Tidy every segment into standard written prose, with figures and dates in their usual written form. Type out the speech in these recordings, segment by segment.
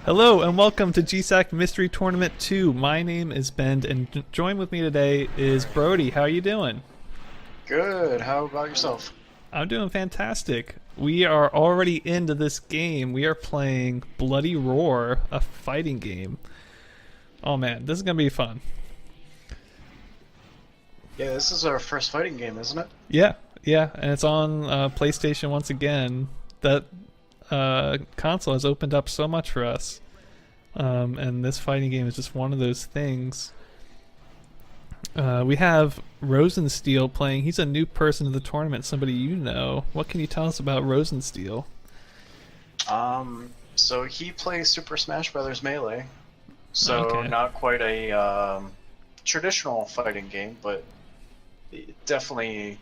Hello and welcome to GSAC Mystery Tournament 2. My name is Ben and join with me today is Brody. How are you doing? Good. How about yourself? I'm doing fantastic. We are already into this game. We are playing Bloody Roar, a fighting game. Oh man, this is going to be fun. Yeah, this is our first fighting game, isn't it? Yeah, and it's on PlayStation once again. That console has opened up so much for us. And this fighting game is just one of those things. We have Rosensteel playing. He's a new person to the tournament, somebody you know. What can you tell us about Rosensteel? So he plays Super Smash Brothers Melee. So Okay. not quite a traditional fighting game, but definitely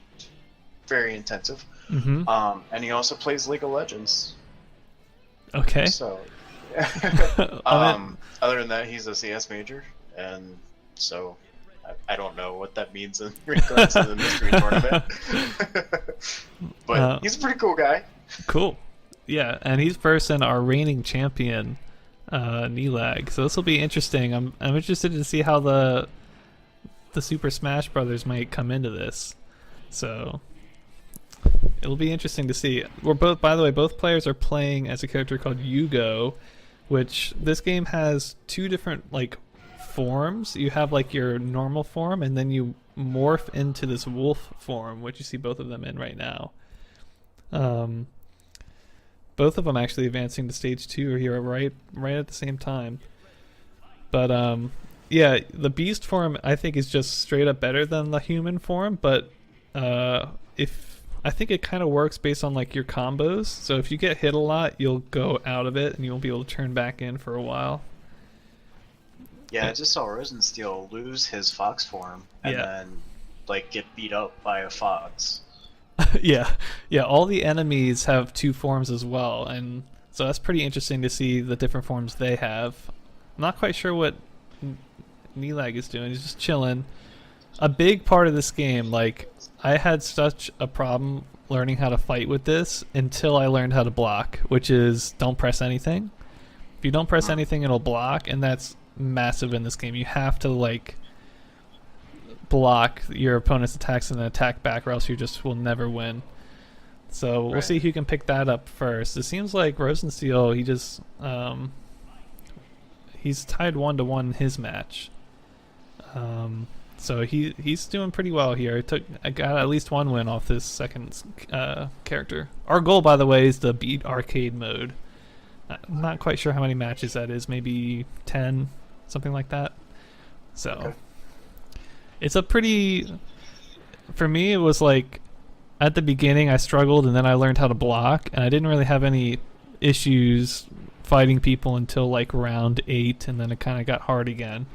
very intensive. Mm-hmm. And he also plays League of Legends. Okay. So, other than that, he's a CS major, and so I don't know what that means in regards to the mystery tournament. But he's a pretty cool guy. Cool. Yeah, and he's versing our reigning champion, Nelag. So this will be interesting. I'm interested to see how the Super Smash Brothers might come into this. So it'll be interesting to see. We're both, by the way, both players are playing as a character called Yugo, which this game has two different like forms. You have like your normal form, and then you morph into this wolf form, which you see both of them in right now. Both of them actually advancing to stage 2 here right at the same time. But yeah, the beast form I think is just straight up better than the human form, but if I think it kind of works based on like your combos. So if you get hit a lot, you'll go out of it and you won't be able to turn back in for a while. Yeah, I just saw Rosensteel lose his fox form and then like get beat up by a fox. yeah, all the enemies have two forms as well, and so that's pretty interesting to see the different forms they have. I'm not quite sure what Nelag is doing. He's just chilling. A big part of this game, like, I had such a problem learning how to fight with this until I learned how to block, which is don't press anything. If you don't press anything, it'll block, and that's massive in this game. You have to, like, block your opponent's attacks and then attack back, or else you just will never win. So we'll see who can pick that up first. It seems like Rosensteel, he just he's tied 1-1 in his match. So he's doing pretty well here. I got at least one win off this second character. Our goal, by the way, is to beat arcade mode. I'm not quite sure how many matches that is. Maybe 10, something like that. So. Okay. It's a pretty, for me it was like at the beginning I struggled and then I learned how to block, and I didn't really have any issues fighting people until like round 8, and then it kind of got hard again.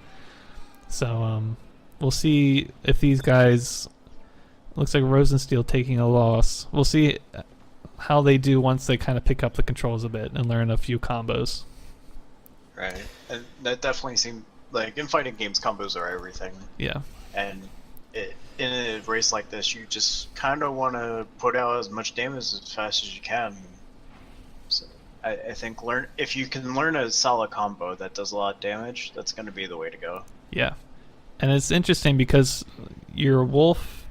So we'll see if these guys, looks like Rosensteel taking a loss. We'll see how they do once they kind of pick up the controls a bit and learn a few combos. Right. And that definitely seemed like in fighting games, combos are everything. Yeah. And in a race like this, you just kind of want to put out as much damage as fast as you can. So I think if you can learn a solid combo that does a lot of damage, that's going to be the way to go. Yeah. And it's interesting because your wolf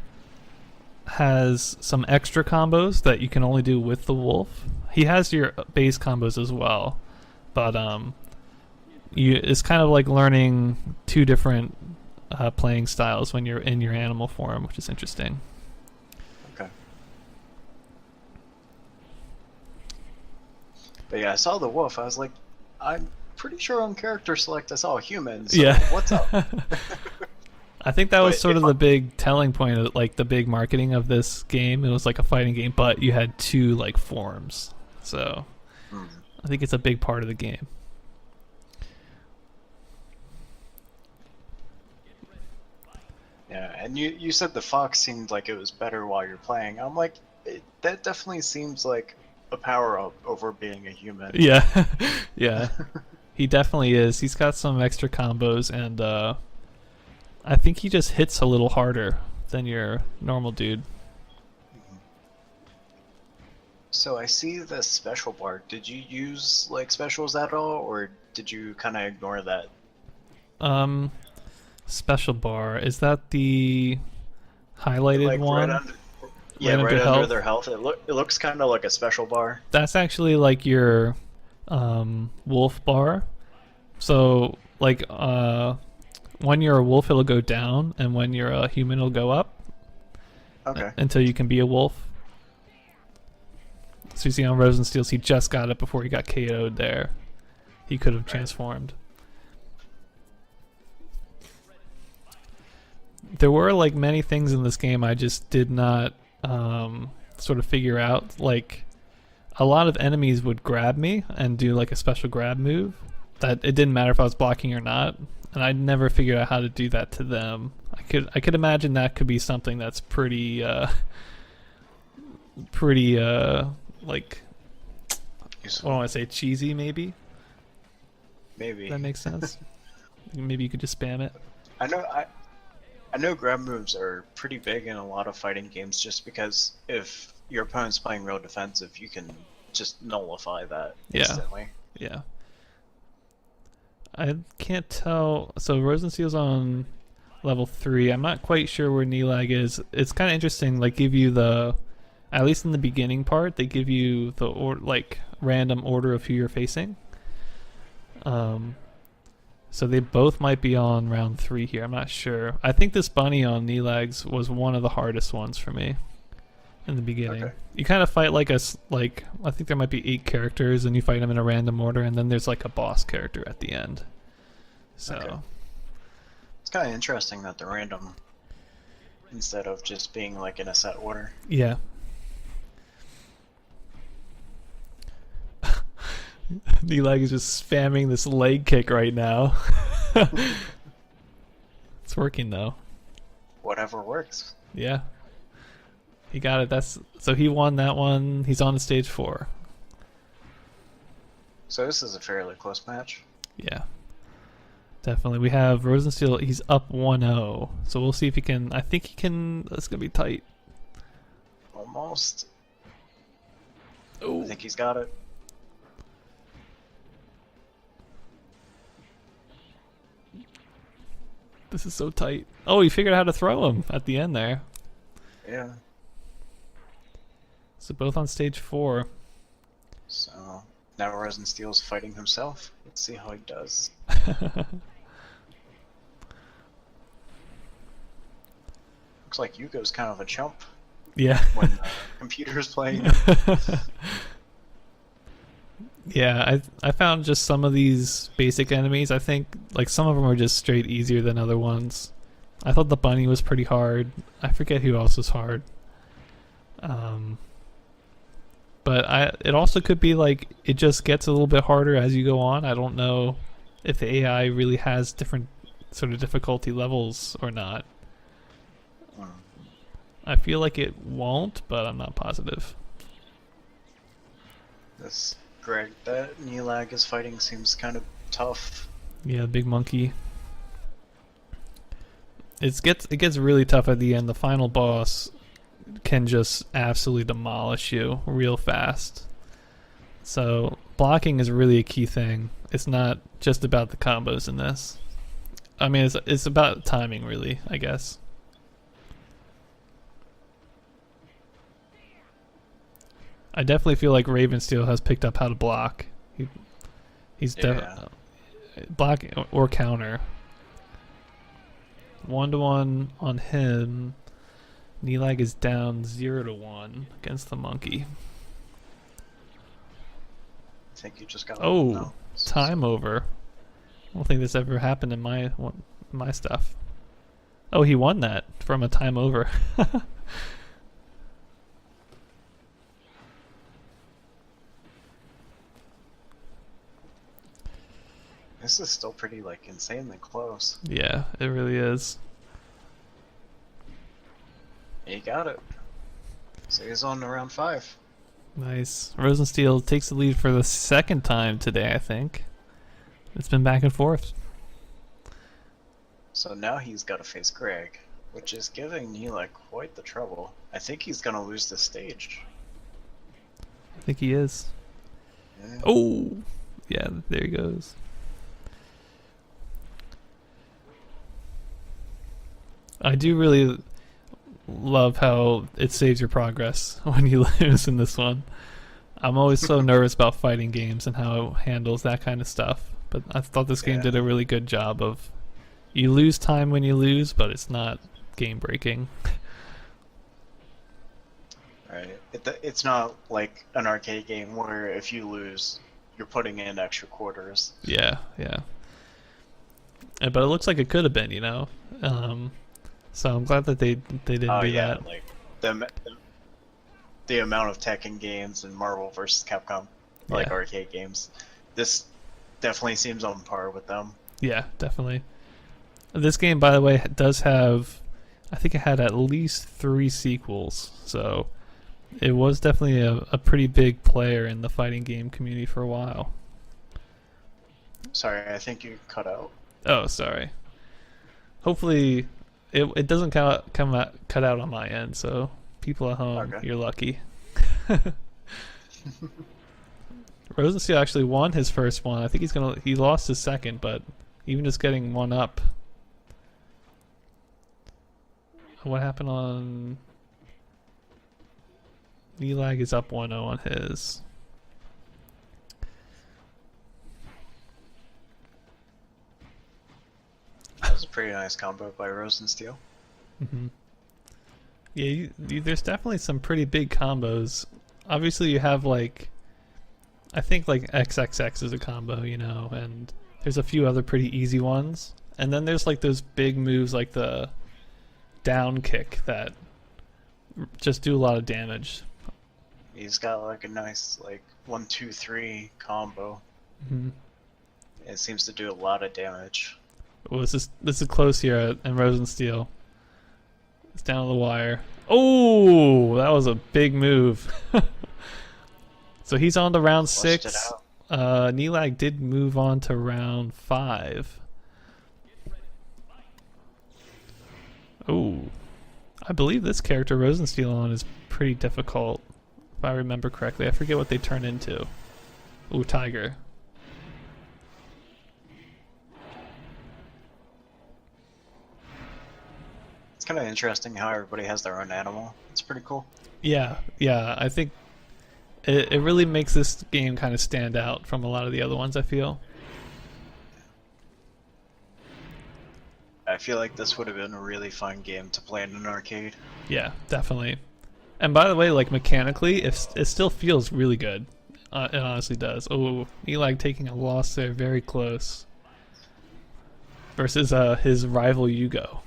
has some extra combos that you can only do with the wolf. He has your base combos as well, but it's kind of like learning two different playing styles when you're in your animal form, which is interesting. Okay. But yeah, I saw the wolf. I was like, I'm pretty sure on character select I saw a human. So Yeah. What's up? I think that was But sort of the big telling point of like the big marketing of this game. It was like a fighting game, but you had two like forms. So I think it's a big part of the game. Yeah, and you said the fox seemed like it was better while you're playing. I'm like, that definitely seems like a power up over being a human. Yeah. Yeah. He definitely is. He's got some extra combos, and I think he just hits a little harder than your normal dude. So I see the special bar. Did you use like specials at all, or did you kind of ignore that? Um, special bar, is that the highlighted Like right one under, yeah, right right under under health? their health. It looks kind of like a special bar. That's actually like your wolf bar. So like when you're a wolf it'll go down, and when you're a human it'll go up Okay. until you can be a wolf. So you see on Rosensteel's, he just got it before he got KO'd there. He could have Right. transformed. There were like many things in this game I just did not sort of figure out. Like a lot of enemies would grab me and do like a special grab move that it didn't matter if I was blocking or not, and I never figured out how to do that to them. I could imagine that could be something that's pretty like, what do I want to say, cheesy maybe. Maybe. That makes sense. Maybe you could just spam it. I know I know grab moves are pretty big in a lot of fighting games just because if your opponent's playing real defensive, you can just nullify that Yeah. instantly. Yeah. I can't tell. So Rosensteel's on level 3. I'm not quite sure where Nelag is. It's kind of interesting. Like, give you the, at least in the beginning part, they give you the like random order of who you're facing. So they both might be on round 3 here. I'm not sure. I think this bunny on Nelag's was one of the hardest ones for me in the beginning. Okay. You kind of fight like like I think there might be 8 characters, and you fight them in a random order, and then there's like a boss character at the end. So Okay. It's kind of interesting that they're random instead of just being like in a set order. yeah. Nelag is just spamming this leg kick right now. It's working though. Whatever works. Yeah. He got it. So he won that one. He's on to stage 4. So this is a fairly close match. Yeah. Definitely. We have Rosensteel. He's up 1-0. So we'll see if he can. I think he can. That's going to be tight. Almost. I Oh. think he's got it. This is so tight. Oh, he figured out how to throw him at the end there. Yeah. So both on stage 4. So now Rosensteel's fighting himself. Let's see how he does. Looks like Yugo's kind of a chump Yeah. when the computer's playing. Yeah, I found just some of these basic enemies, I think like some of them are just straight easier than other ones. I thought the bunny was pretty hard. I forget who else was hard. But it also could be like it just gets a little bit harder as you go on. I don't know if the AI really has different sort of difficulty levels or not. Hmm. I feel like it won't, but I'm not positive. This Greg that Nelag is fighting seems kind of tough. Yeah, big monkey. It gets really tough at the end. The final boss can just absolutely demolish you real fast. So blocking is really a key thing. It's not just about the combos in this. I mean, it's about timing, really, I guess. I definitely feel like Ravensteel has picked up how to block. He's Yeah. block or counter. 1-1 on him. Nelag is down 0-1 against the monkey. I think you just got. Oh, no. time over. I don't think this ever happened in my stuff. Oh, he won that from a time over. This is still pretty like insanely close. Yeah, it really is. He got it. So he's on to round 5. Nice. Rosensteel takes the lead for the second time today, I think. It's been back and forth. So now he's got to face Greg, which is giving Nelag quite the trouble. I think he's gonna lose this stage. I think he is. Yeah. Oh, yeah, there he goes. I do really love how it saves your progress when you lose in this one. I'm always so nervous about fighting games and how it handles that kind of stuff. But I thought this game Yeah. did a really good job of you lose time when you lose, but it's not game breaking. Right. It's not like an arcade game where if you lose, you're putting in extra quarters. Yeah, yeah. But it looks like it could have been, you know. So I'm glad that they didn't Oh do yeah, that. like the amount of Tekken games and Marvel vs. Capcom, like Yeah, arcade games, this definitely seems on par with them. yeah, definitely. This game, by the way, does have, I think it had at least 3 sequels. So it was definitely a pretty big player in the fighting game community for a while. Sorry, I think you cut out. Oh, sorry. Hopefully, it doesn't cut out on my end. So people at home, Okay. you're lucky. Rosensteel actually won his first one. I think he lost his second, but even just getting one up. What happened on Nelag is up 1-0 on his. That was a pretty nice combo by Rosensteel. Mm-hmm. Yeah, there's definitely some pretty big combos. Obviously, you have like, I think like XXX is a combo, you know, and there's a few other pretty easy ones. And then there's like those big moves like the down kick that just do a lot of damage. He's got like a nice like 1-2-3 combo. Mm-hmm. It seems to do a lot of damage. Well, this is close here in Rosensteel. It's down to the wire. Oh, that was a big move. So he's on to round Flushed it 6. out. Nelag did move on to round 5. Oh, I believe this character Rosensteel on is pretty difficult, if I remember correctly. I forget what they turn into. Ooh, tiger. It's kind of interesting how everybody has their own animal. It's pretty cool. Yeah, I think it really makes this game kind of stand out from a lot of the other ones, I feel. I feel like this would have been a really fun game to play in an arcade. Yeah, definitely. And by the way, like mechanically, it still feels really good. It honestly does. Oh, Nelag taking a loss there, very close. Versus his rival Yugo.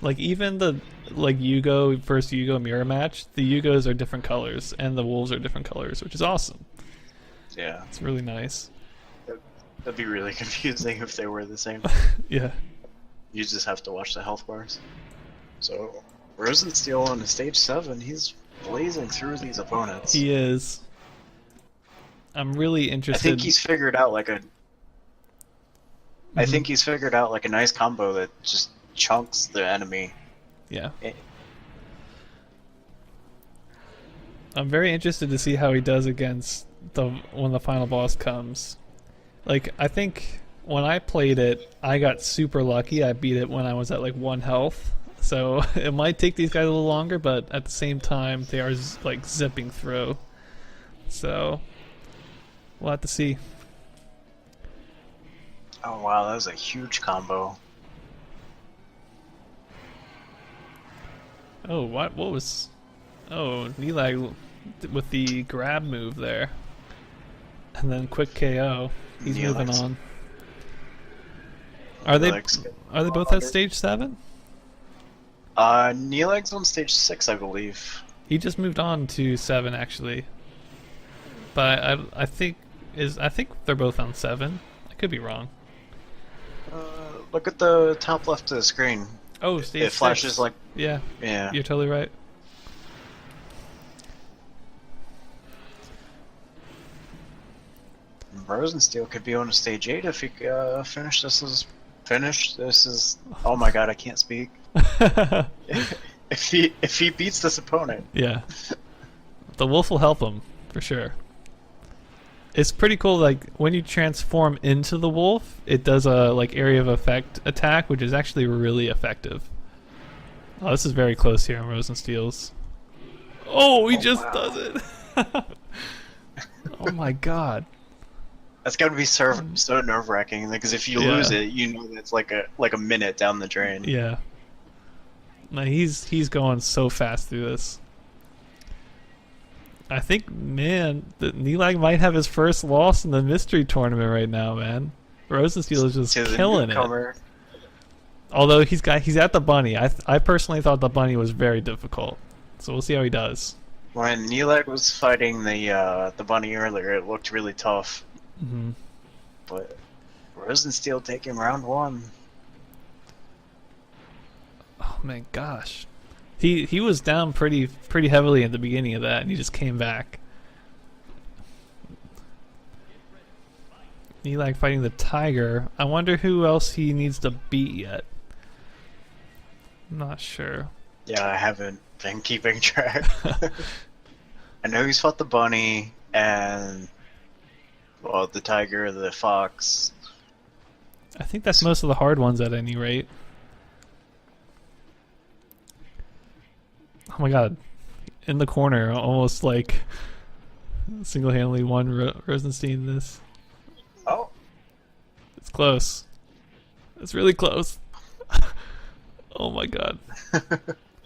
Like even the Yugo versus Yugo mirror match, the Yugos are different colors and the wolves are different colors, which is awesome. Yeah, It's really nice. that'd be really confusing if they were the same. Yeah. You just have to watch the health bars. So, Rosensteel on stage 7, he's blazing through these opponents. He is. I'm really I interested. think he's figured out like a. I Mhm. think he's figured out like a nice combo that just chunks the enemy. Yeah. Eh, I'm very interested to see how he does against when the final boss comes. Like I think when I played it, I got super lucky. I beat it when I was at like 1 health. So it might take these guys a little longer, but at the same time, they are like zipping through. So we'll have to see. Oh wow, that was a huge combo. Oh, what was? Oh, Nelag with the grab move there, and then quick KO. He's moving Neelix. on. Are they Neelix both at under. stage 7? Neelag's on stage 6, I believe. He just moved on to 7 actually, but I think they're both on 7. I could be wrong. Look at the top left of the screen. Oh, stage It flashes 6. like, Yeah, yeah. you're totally right. Rosensteel could be on stage 8 if he finish this finish. This is. Oh my god, I can't speak. If he beats this opponent. Yeah. The wolf will help him, for sure. It's pretty cool, like, when you transform into the wolf, it does a, like, area of effect attack, which is actually really effective. Oh, this is very close here on Rosensteel's. Oh, he just does it! Oh my god. That's gotta be so nerve-wracking, because if you lose it, you know that's like a minute down the drain. Yeah. No, he's going so fast through this. I think, man, that Nelag might have his first loss in the mystery tournament right now, man. Rosensteel is just killing it. Although he's at the bunny. I personally thought the bunny was very difficult, so we'll see how he does. When Nelag was fighting the bunny earlier, it looked really tough. Mm-hmm. But Rosensteel taking round 1. Oh my gosh. He was down pretty heavily at the beginning of that, and he just came back. Nelag fighting the tiger. I wonder who else he needs to beat yet. I'm not sure. Yeah, I haven't been keeping track. I know he's fought the bunny and well, the tiger, the fox. I think that's most of the hard ones at any rate. Oh my god. In the corner, almost like single-handedly won Rosenstein this. Oh. It's close. It's really close. Oh my god.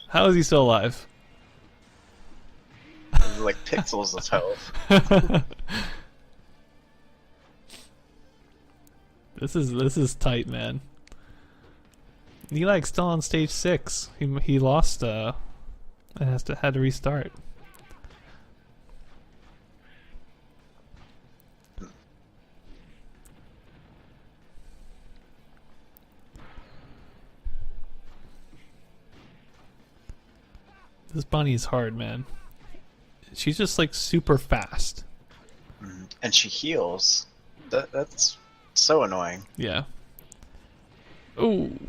How is he still alive? Like pixels of health. This is tight, man. Nelag's still on stage 6. He lost and had to restart. This bunny's hard, man. She's just like super fast. And she heals. That's so annoying. Yeah. Ooh.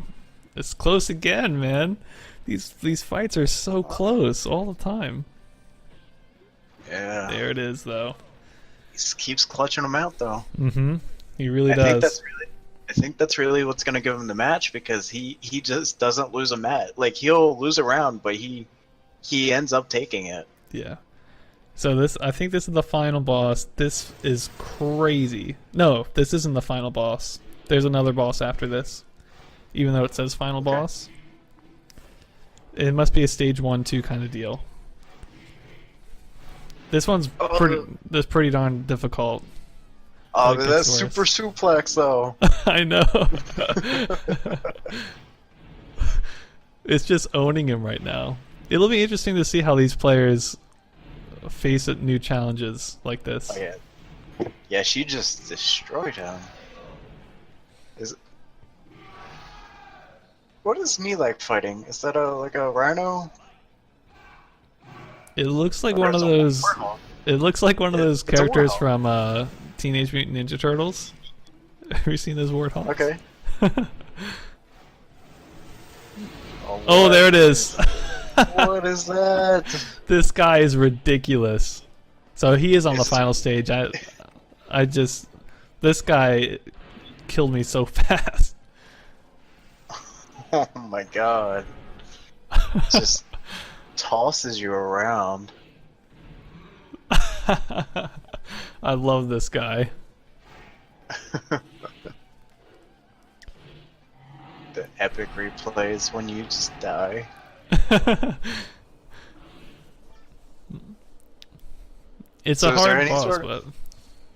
It's close again, man. These fights are so close all the time. Yeah. There it is, though. He just keeps clutching them out, though. Mm-hmm. He really does. I think that's really what's going to give him the match, because he just doesn't lose a match. Like, he'll lose a round, but he ends up taking it. Yeah. So I think this is the final boss. This is crazy. No, this isn't the final boss. There's another boss after this, even though it says final boss. It must be a stage 1-2 kind of deal. This one's pretty darn difficult. Oh, like that's super suplex, though. I know. It's just owning him right now. It'll be interesting to see how these players face new challenges like this. Oh, yeah. Yeah, she just destroyed him. What is Nelag fighting? Is that like a rhino? It looks like one of those. It looks like one of those characters from Teenage Mutant Ninja Turtles. Have you seen those warthogs? Okay. Oh, there it is. What is that? This guy is ridiculous. So he is on the final stage. This guy killed me so fast. Oh my god. Just tosses you around. I love this guy. The epic replays when you just die. It's a hard boss, but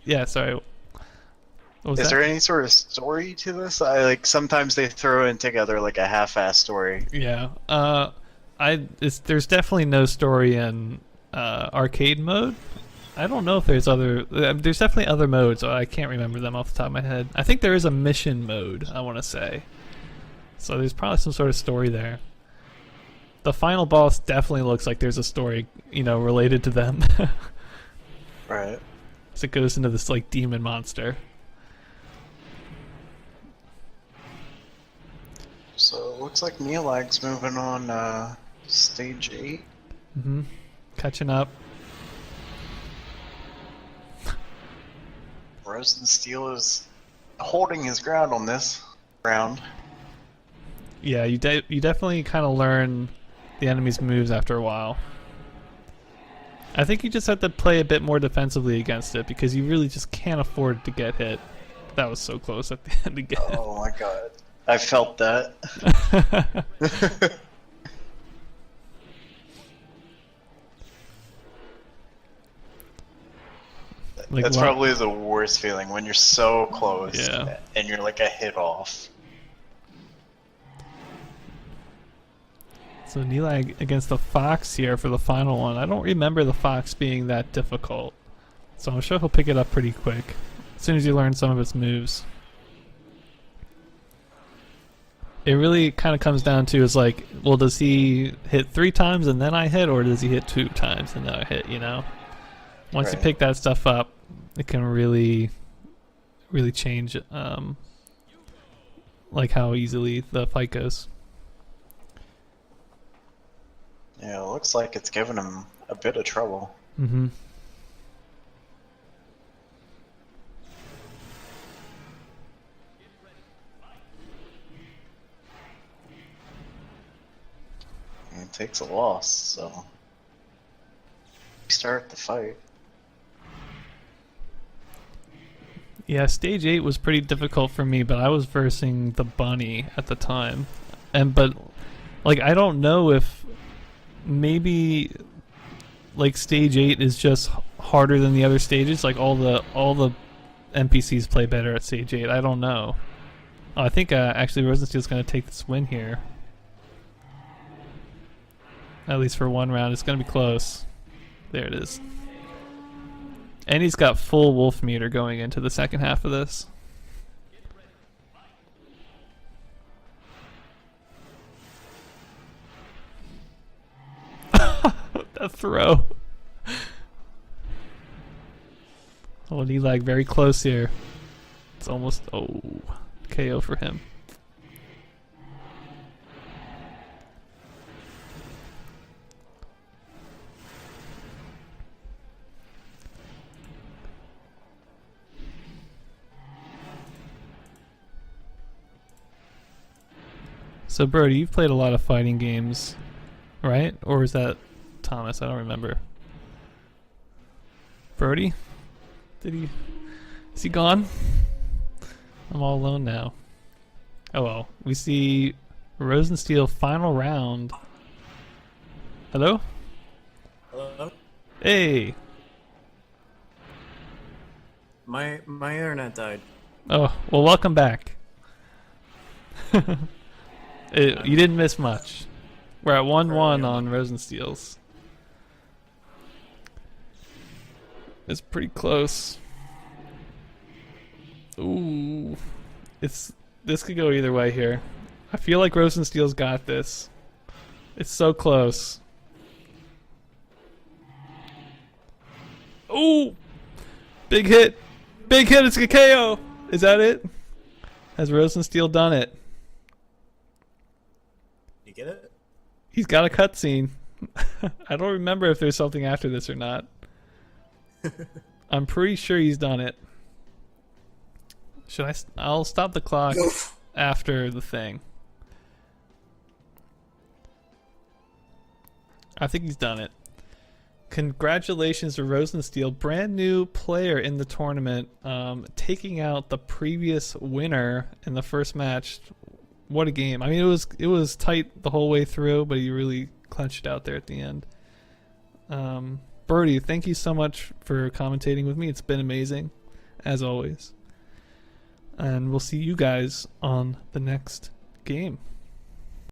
yeah, sorry. Is there any sort of story to this? Sometimes they throw in together like a half-ass story. Yeah. There's definitely no story in arcade mode. I don't know if there's there's definitely other modes. I can't remember them off the top of my head. I think there is a mission mode, I want to say. So there's probably some sort of story there. The final boss definitely looks like there's a story, related to them. Right. So it goes into this like demon monster. So it looks like Nelag's moving on stage 8. Mm-hmm. Catching up. Rosensteel is holding his ground on this round. Yeah, you definitely kind of learn the enemy's moves after a while. I think you just have to play a bit more defensively against it because you really just can't afford to get hit. That was so close at the end again. Oh my god. I felt that. Like, That's probably the worst feeling when you're so close and you're like a hit off. So Nelag against the Fox here for the final one. I don't remember the Fox being that difficult. So I'm sure he'll pick it up pretty quick as soon as you learn some of its moves. It really kind of comes down to is like, well, does he hit 3 times and then I hit, or does he hit 2 times and then I hit, you know? Once you pick that stuff up, it can really change like how easily the fight goes. Yeah, it looks like it's giving him a bit of trouble. Mm-hmm. It takes a loss, so start the fight. Yeah, stage 8 was pretty difficult for me, but I was versing the bunny at the time. But like, I don't know if maybe like stage 8 is just harder than the other stages. Like all the NPCs play better at stage 8. I don't know. Oh, I think actually Rosensteel's going to take this win here. At least for one round. It's going to be close. There it is. And he's got full wolf meter going into the second half of this. That throw. Oh, Nelag very close here. It's almost, KO for him. So Brody, you've played a lot of fighting games, right? Or is that Thomas? I don't remember. Brody? Is he gone? I'm all alone now. Oh well. We see Rosensteel final round. Hello? Hello? Hey! My internet died. Oh, well, welcome back. You didn't miss much. We're at 1-1 on Rosensteel's. It's pretty close. Ooh. This could go either way here. I feel like Rosensteel's got this. It's so close. Ooh! Big hit! Big hit! It's a KO! Is that it? Has Rosensteel done it? You get it? He's got a cutscene. I don't remember if there's something after this or not. I'm pretty sure he's done it. Should I? I'll stop the clock after the thing. I think he's done it. Congratulations to Rosensteel, brand new player in the tournament, taking out the previous winner in the first match. What a game! I mean, it was tight the whole way through, but he really clenched it out there at the end. Birdie, thank you so much for commentating with me. It's been amazing, as always. And we'll see you guys on the next game.